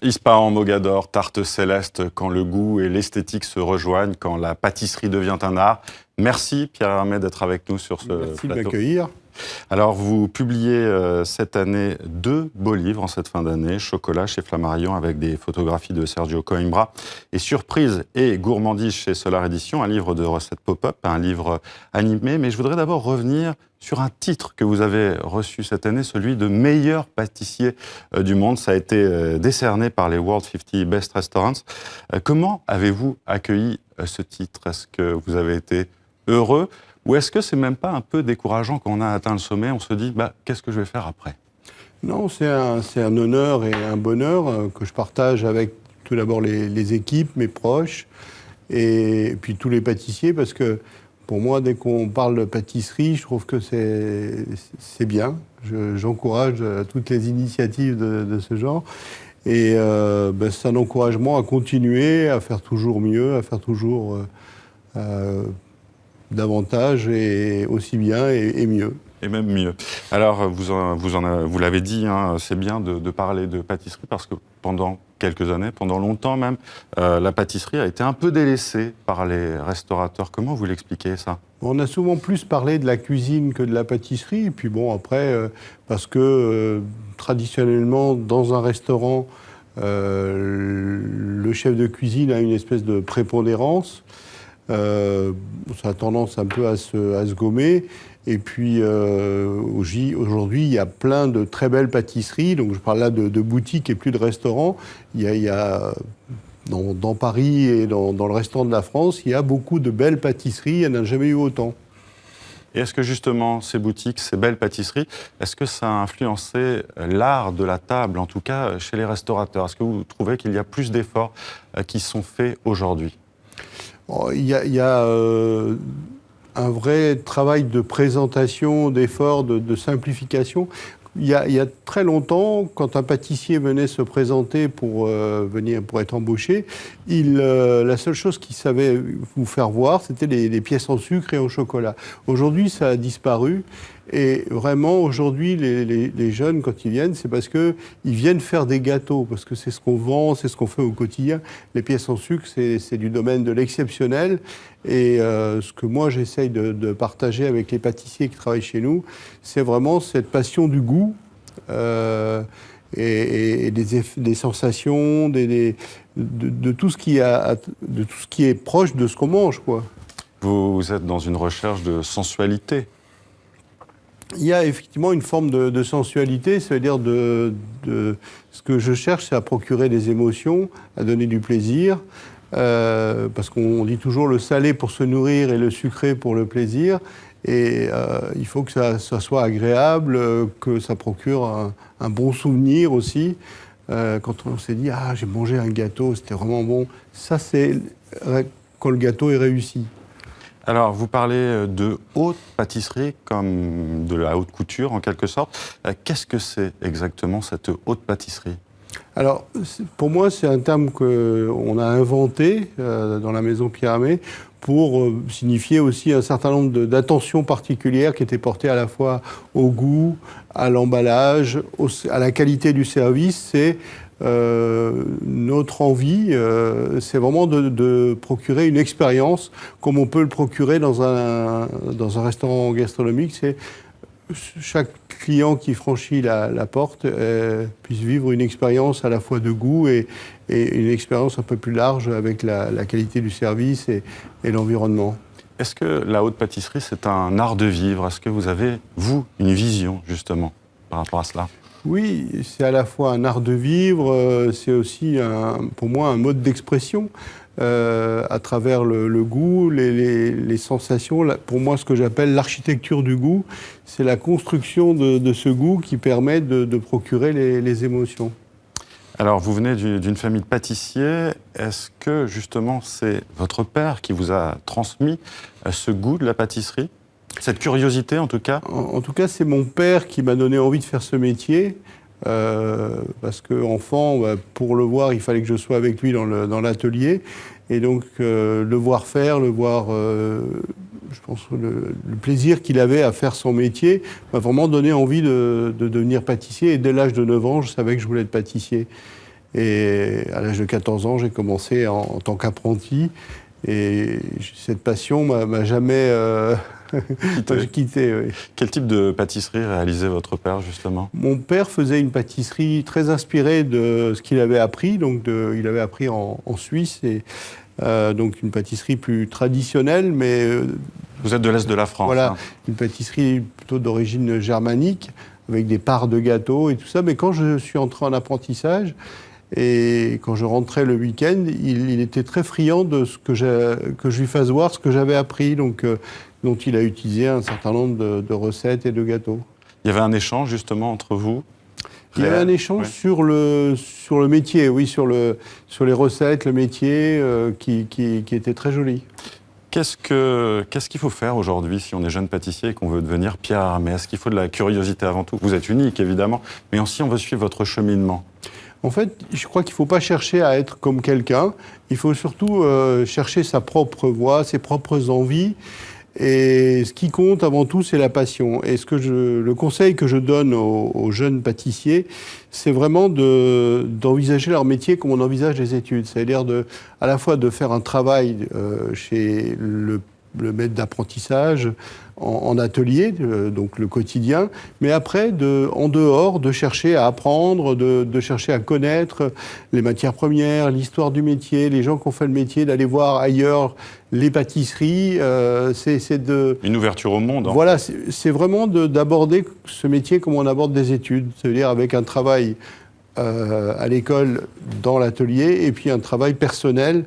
Ispahan Mogador, tarte céleste, quand le goût et l'esthétique se rejoignent, quand la pâtisserie devient un art. Merci Pierre Hermé d'être avec nous sur ce plateau. Merci de m'accueillir. Alors vous publiez cette année 2 beaux livres en cette fin d'année, Chocolat chez Flammarion avec des photographies de Sergio Coimbra et Surprise et Gourmandise chez Solar Édition, un livre de recettes pop-up, un livre animé. Mais je voudrais d'abord revenir sur un titre que vous avez reçu cette année, celui de meilleur pâtissier du monde. Ça a été décerné par les World 50 Best Restaurants. Comment avez-vous accueilli ce titre? Est-ce que vous avez été heureux? Ou est-ce que c'est même pas un peu décourageant quand on a atteint le sommet, on se dit qu'est-ce que je vais faire après? Non, c'est un honneur et un bonheur que je partage avec tout d'abord les équipes, mes proches, et puis tous les pâtissiers, parce que pour moi, dès qu'on parle de pâtisserie, je trouve que c'est bien. J'encourage toutes les initiatives de ce genre. Et c'est un encouragement à continuer, à faire toujours mieux, à faire toujours davantage et aussi bien et mieux. Et même mieux. Alors, vous l'avez dit, hein, c'est bien de parler de pâtisserie parce que pendant quelques années, pendant longtemps même, la pâtisserie a été un peu délaissée par les restaurateurs. Comment vous l'expliquez, ça? On a souvent plus parlé de la cuisine que de la pâtisserie. Et puis bon, après, parce que traditionnellement, dans un restaurant, le chef de cuisine a une espèce de prépondérance. Ça a tendance un peu à se gommer. Et puis aujourd'hui, il y a plein de très belles pâtisseries. Donc je parle là de boutiques et plus de restaurants. Il y a dans Paris et dans le restant de la France, il y a beaucoup de belles pâtisseries. Il n'y en a jamais eu autant. Et est-ce que justement ces boutiques, ces belles pâtisseries, est-ce que ça a influencé l'art de la table, en tout cas chez les restaurateurs? Est-ce que vous trouvez qu'il y a plus d'efforts qui sont faits aujourd'hui? Il y a un vrai travail de présentation, d'effort, de simplification. Il y a très longtemps, quand un pâtissier venait se présenter pour être embauché, la seule chose qu'il savait vous faire voir, c'était les pièces en sucre et en chocolat. Aujourd'hui, ça a disparu. Et vraiment, aujourd'hui, les jeunes, quand ils viennent, c'est parce qu'ils viennent faire des gâteaux, parce que c'est ce qu'on vend, c'est ce qu'on fait au quotidien. Les pièces en sucre, c'est du domaine de l'exceptionnel. Et ce que moi, j'essaye de partager avec les pâtissiers qui travaillent chez nous, c'est vraiment cette passion du goût et des sensations, de tout ce qui est proche de ce qu'on mange, quoi. Vous êtes dans une recherche de sensualité. Il y a effectivement une forme de sensualité, c'est-à-dire ce que je cherche, c'est à procurer des émotions, à donner du plaisir, parce qu'on dit toujours le salé pour se nourrir et le sucré pour le plaisir, et il faut que ça soit agréable, que ça procure un bon souvenir aussi. Quand on s'est dit « Ah, j'ai mangé un gâteau, c'était vraiment bon », ça c'est quand le gâteau est réussi. Alors, vous parlez de haute pâtisserie, comme de la haute couture, en quelque sorte. Qu'est-ce que c'est exactement, cette haute pâtisserie? Alors, pour moi, c'est un terme qu'on a inventé dans la maison Pierre Hermé pour signifier aussi un certain nombre d'attentions particulières qui étaient portées à la fois au goût, à l'emballage, à la qualité du service. C'est notre envie, c'est vraiment de procurer une expérience comme on peut le procurer dans un restaurant gastronomique. C'est chaque client qui franchit la porte puisse vivre une expérience à la fois de goût et une expérience un peu plus large avec la qualité du service et l'environnement. Est-ce que la haute pâtisserie, c'est un art de vivre? Est-ce que vous avez, vous, une vision, justement, par rapport à cela? Oui, c'est à la fois un art de vivre, c'est aussi, pour moi, un mode d'expression à travers le goût, les sensations. Pour moi, ce que j'appelle l'architecture du goût, c'est la construction de ce goût qui permet de procurer les émotions. Alors, vous venez d'une famille de pâtissiers. Est-ce que, justement, c'est votre père qui vous a transmis ce goût de la pâtisserie? Cette curiosité, en tout cas? En tout cas, c'est mon père qui m'a donné envie de faire ce métier. Parce qu'enfant, pour le voir, il fallait que je sois avec lui dans l'atelier. Et donc, le voir faire, je pense que le plaisir qu'il avait à faire son métier m'a vraiment donné envie de devenir pâtissier. Et dès l'âge de 9 ans, je savais que je voulais être pâtissier. Et à l'âge de 14 ans, j'ai commencé en tant qu'apprenti. Et cette passion m'a jamais quitté. Oui. Quel type de pâtisserie réalisait votre père, justement? Mon père faisait une pâtisserie très inspirée de ce qu'il avait appris. Donc il avait appris en Suisse. Et, donc une pâtisserie plus traditionnelle, mais... Vous êtes de l'Est de la France. Voilà, une pâtisserie plutôt d'origine germanique, avec des parts de gâteaux et tout ça. Mais quand je suis entré en apprentissage, et quand je rentrais le week-end, il était très friand de ce que je lui fasse voir ce que j'avais appris, donc, dont il a utilisé un certain nombre de recettes et de gâteaux. Il y avait un échange justement entre vous? Il y avait un échange sur le métier, oui, sur les recettes, le métier, qui était très joli. Qu'est-ce qu'il faut faire aujourd'hui si on est jeune pâtissier et qu'on veut devenir Pierre Hermé? Est-ce qu'il faut de la curiosité avant tout? Vous êtes unique, évidemment, mais aussi on veut suivre votre cheminement. En fait, je crois qu'il ne faut pas chercher à être comme quelqu'un. Il faut surtout chercher sa propre voie, ses propres envies. Et ce qui compte avant tout, c'est la passion. Et le conseil que je donne aux jeunes pâtissiers, c'est vraiment d'envisager leur métier comme on envisage les études. C'est-à-dire à la fois de faire un travail chez le maître d'apprentissage en atelier, donc le quotidien, mais après, en dehors, de chercher à apprendre, de chercher à connaître les matières premières, l'histoire du métier, les gens qui ont fait le métier, d'aller voir ailleurs les pâtisseries. Une ouverture au monde. Voilà, c'est vraiment d'aborder ce métier comme on aborde des études, c'est-à-dire avec un travail à l'école, dans l'atelier, et puis un travail personnel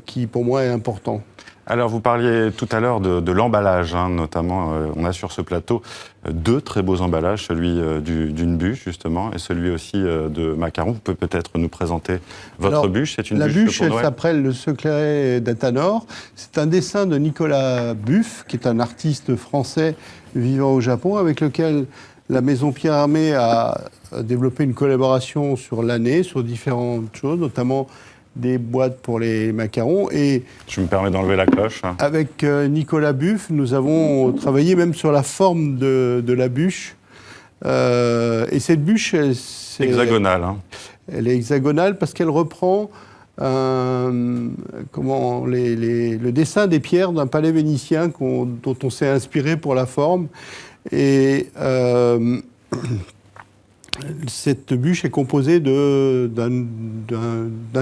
qui, pour moi, est important. Alors, vous parliez tout à l'heure de l'emballage, hein, notamment. On a sur ce plateau deux très beaux emballages, celui d'une bûche, justement, et celui aussi de macarons. Vous pouvez peut-être nous présenter votre bûche. C'est une la bûche, elle pour s'appelle le secret d'Athanor. C'est un dessin de Nicolas Buff, qui est un artiste français vivant au Japon, avec lequel la maison Pierre Hermé a développé une collaboration sur l'année, sur différentes choses, notamment des boîtes pour les macarons. Et je me permets d'enlever la cloche. Avec Nicolas Buff, nous avons travaillé même sur la forme de la bûche. Et cette bûche, c'est hexagonale. Hein. Elle est hexagonale parce qu'elle reprend le dessin des pierres d'un palais vénitien dont on s'est inspiré pour la forme. Et cette bûche est composée d'un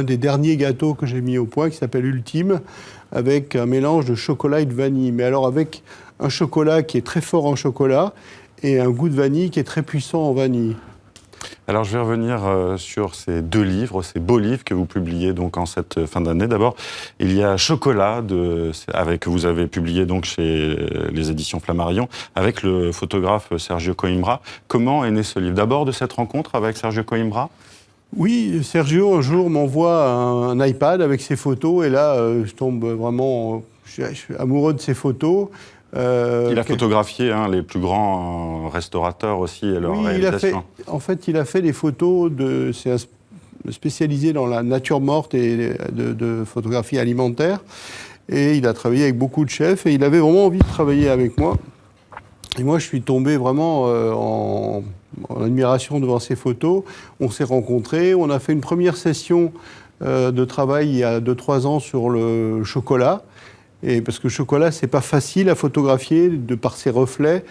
des derniers gâteaux que j'ai mis au point, qui s'appelle Ultime, avec un mélange de chocolat et de vanille. Mais alors avec un chocolat qui est très fort en chocolat et un goût de vanille qui est très puissant en vanille. Alors je vais revenir sur ces deux livres, ces beaux livres que vous publiez donc en cette fin d'année. D'abord, il y a Chocolat, que vous avez publié donc chez les éditions Flammarion, avec le photographe Sergio Coimbra. Comment est né ce livre? D'abord de cette rencontre avec Sergio Coimbra? Oui, Sergio un jour m'envoie un iPad avec ses photos, et là je tombe vraiment, je suis amoureux de ses photos. Il a photographié les plus grands restaurateurs aussi et leur réalisation. Il a fait des photos c'est spécialisé dans la nature morte et de photographie alimentaire. Et il a travaillé avec beaucoup de chefs et il avait vraiment envie de travailler avec moi. Et moi, je suis tombé vraiment en admiration devant ces photos. On s'est rencontrés, on a fait une première session de travail il y a 2-3 ans sur le chocolat. Et parce que le chocolat, c'est pas facile à photographier de par ses reflets.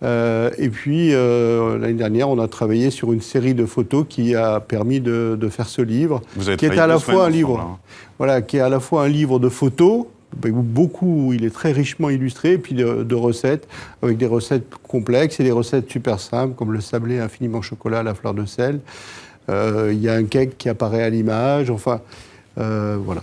Et puis, l'année dernière, on a travaillé sur une série de photos qui a permis de faire ce livre. Qui est à la fois un livre, qui est à la fois un livre de photos, il est très richement illustré, et puis de recettes, avec des recettes complexes et des recettes super simples, comme le sablé infiniment chocolat à la fleur de sel. Il y a un cake qui apparaît à l'image, voilà.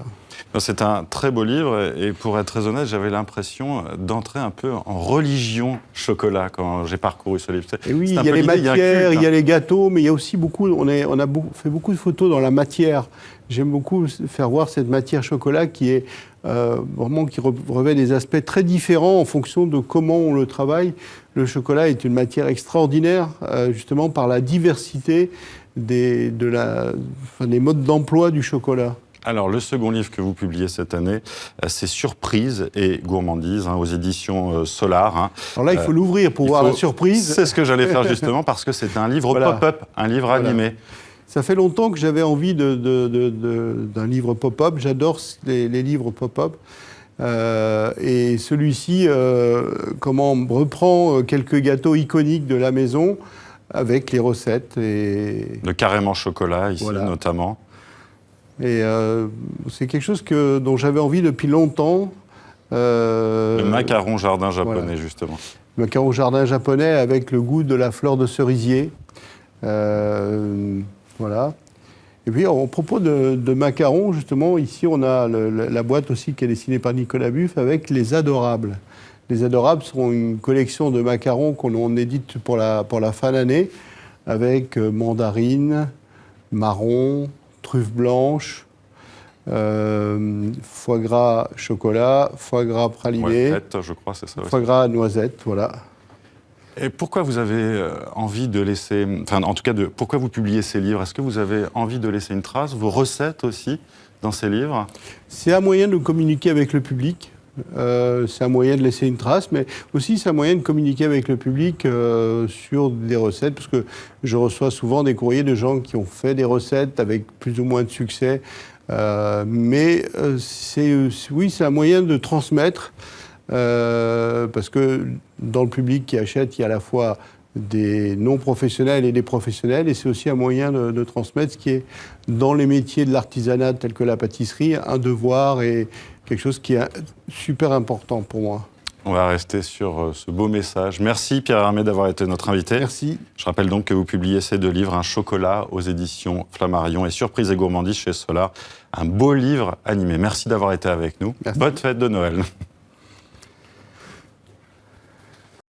C'est un très beau livre et pour être très honnête, j'avais l'impression d'entrer un peu en religion chocolat quand j'ai parcouru ce livre. Et oui, il y a les matières, il y a les gâteaux, mais il y a aussi on a fait beaucoup de photos dans la matière. J'aime beaucoup faire voir cette matière chocolat qui est vraiment qui revêt des aspects très différents en fonction de comment on le travaille. Le chocolat est une matière extraordinaire, justement par la diversité des modes d'emploi du chocolat. Alors, le second livre que vous publiez cette année, c'est Surprise et gourmandise, aux éditions Solar. Alors là, il faut l'ouvrir pour voir la surprise. C'est ce que j'allais faire justement, parce que c'est un livre pop-up, un livre animé. Ça fait longtemps que j'avais envie d'un livre pop-up. J'adore les livres pop-up. Et celui-ci reprend quelques gâteaux iconiques de la maison avec les recettes. Le carême en chocolat, ici, voilà, notamment. Et c'est quelque chose dont j'avais envie depuis longtemps. Le macaron jardin japonais, voilà, justement. Le macaron jardin japonais avec le goût de la fleur de cerisier. Voilà. Et puis, à propos de macarons, justement, ici, on a la boîte aussi qui est dessinée par Nicolas Buff avec les Adorables. Les Adorables sont une collection de macarons qu'on édite pour la fin d'année avec mandarine, marron, truffe blanche, foie gras chocolat, foie gras praliné, noisette, je crois, c'est ça aussi. Foie gras noisette, voilà. Et pourquoi vous avez envie de laisser, enfin en tout cas, pourquoi vous publiez ces livres? Est-ce que vous avez envie de laisser une trace, vos recettes aussi, dans ces livres? C'est un moyen de communiquer avec le public. C'est un moyen de laisser une trace, mais aussi c'est un moyen de communiquer avec le public sur des recettes, parce que je reçois souvent des courriers de gens qui ont fait des recettes avec plus ou moins de succès. Mais c'est un moyen de transmettre, parce que dans le public qui achète, il y a à la fois des non-professionnels et des professionnels, et c'est aussi un moyen de transmettre ce qui est, dans les métiers de l'artisanat tels que la pâtisserie, un devoir et quelque chose qui est super important pour moi. On va rester sur ce beau message. Merci Pierre Hermé d'avoir été notre invité. Merci. Je rappelle donc que vous publiez ces 2 livres, Un chocolat aux éditions Flammarion et Surprise et gourmandise chez Solar. Un beau livre animé. Merci d'avoir été avec nous. Merci. Bonne fête de Noël.